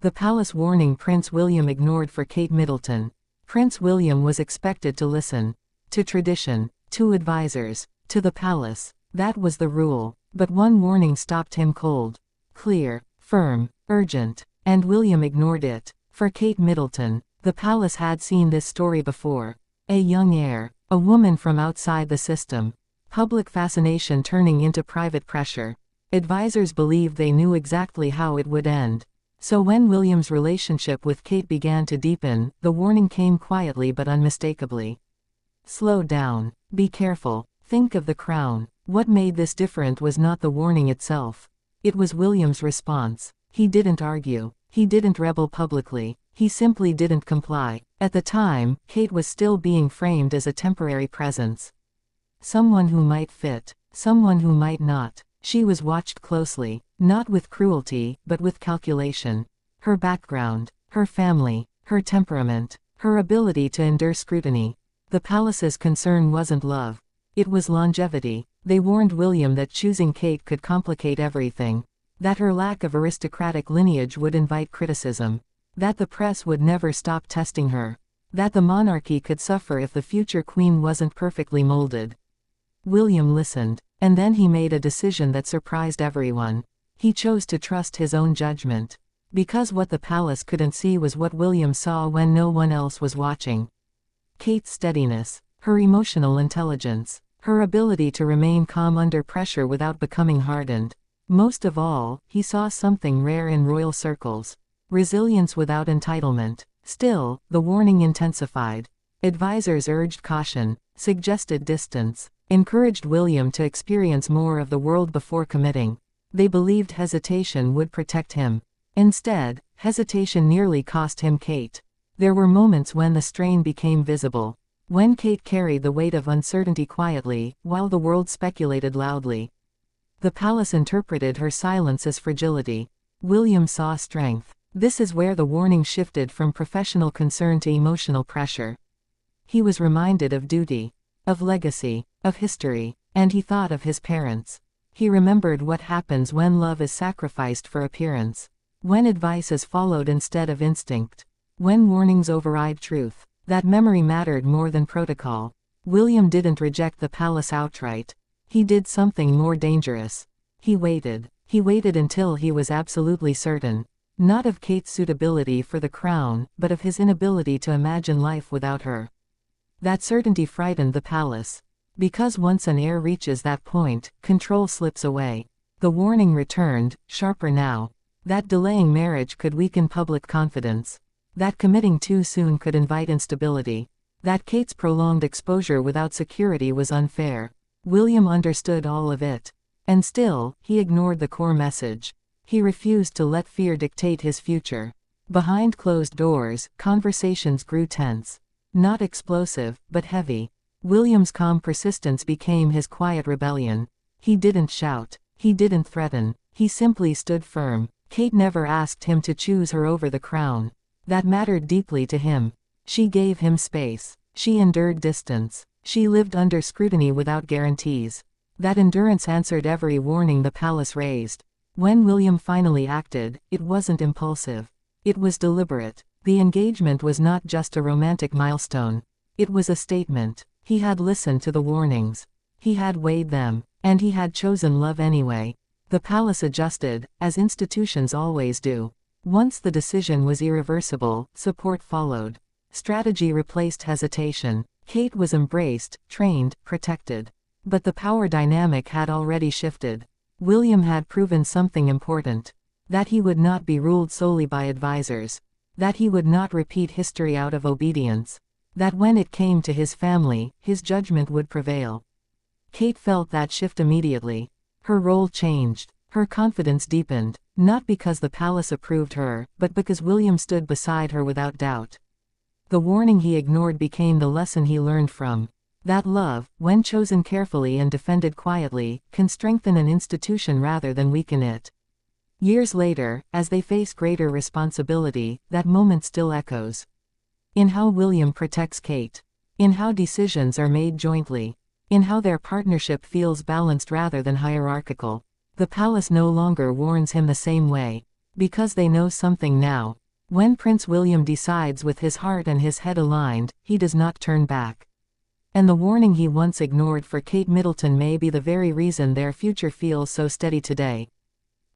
The palace warning Prince William ignored for Kate Middleton. Prince William was expected to listen. To tradition, to advisors, to the palace. That was the rule. But one warning stopped him cold. Clear, firm, urgent. And William ignored it. For Kate Middleton, the palace had seen this story before. A young heir, a woman from outside the system. Public fascination turning into private pressure. Advisors believed they knew exactly how it would end. So when William's relationship with Kate began to deepen, the warning came quietly but unmistakably. Slow down. Be careful. Think of the crown. What made this different was not the warning itself. It was William's response. He didn't argue. He didn't rebel publicly. He simply didn't comply. At the time, Kate was still being framed as a temporary presence. Someone who might fit. Someone who might not. She was watched closely, not with cruelty, but with calculation. Her background, her family, her temperament, her ability to endure scrutiny. The palace's concern wasn't love. It was longevity. They warned William that choosing Kate could complicate everything. That her lack of aristocratic lineage would invite criticism. That the press would never stop testing her. That the monarchy could suffer if the future queen wasn't perfectly molded. William listened, and then he made a decision that surprised everyone. He chose to trust his own judgment. Because what the palace couldn't see was what William saw when no one else was watching. Kate's steadiness, her emotional intelligence, her ability to remain calm under pressure without becoming hardened. Most of all, he saw something rare in royal circles. Resilience without entitlement. Still, the warning intensified. Advisors urged caution, suggested distance, encouraged William to experience more of the world before committing. They believed hesitation would protect him. Instead, hesitation nearly cost him Kate. There were moments when the strain became visible. When Kate carried the weight of uncertainty quietly, while the world speculated loudly. The palace interpreted her silence as fragility. William saw strength. This is where the warning shifted from professional concern to emotional pressure. He was reminded of duty, of legacy, of history, and he thought of his parents. He remembered what happens when love is sacrificed for appearance. When advice is followed instead of instinct. When warnings override truth. That memory mattered more than protocol. William didn't reject the palace outright. He did something more dangerous. He waited. He waited until he was absolutely certain. Not of Kate's suitability for the crown, but of his inability to imagine life without her. That certainty frightened the palace. Because once an heir reaches that point, control slips away. The warning returned, sharper now. That delaying marriage could weaken public confidence. That committing too soon could invite instability. That Kate's prolonged exposure without security was unfair. William understood all of it. And still, he ignored the core message. He refused to let fear dictate his future. Behind closed doors, conversations grew tense. Not explosive, but heavy. William's calm persistence became his quiet rebellion. He didn't shout. He didn't threaten. He simply stood firm. Kate never asked him to choose her over the crown. That mattered deeply to him. She gave him space. She endured distance. She lived under scrutiny without guarantees. That endurance answered every warning the palace raised. When William finally acted, it wasn't impulsive. It was deliberate. The engagement was not just a romantic milestone. It was a statement. He had listened to the warnings. He had weighed them. And he had chosen love anyway. The palace adjusted, as institutions always do. Once the decision was irreversible, support followed. Strategy replaced hesitation. Kate was embraced, trained, protected. But the power dynamic had already shifted. William had proven something important. That he would not be ruled solely by advisors. That he would not repeat history out of obedience. That when it came to his family, his judgment would prevail. Kate felt that shift immediately. Her role changed. Her confidence deepened. Not because the palace approved her, but because William stood beside her without doubt. The warning he ignored became the lesson he learned from. That love, when chosen carefully and defended quietly, can strengthen an institution rather than weaken it. Years later, as they face greater responsibility, that moment still echoes. In how William protects Kate. In how decisions are made jointly. In how their partnership feels balanced rather than hierarchical. The palace no longer warns him the same way. Because they know something now. When Prince William decides with his heart and his head aligned, he does not turn back. And the warning he once ignored for Kate Middleton may be the very reason their future feels so steady today.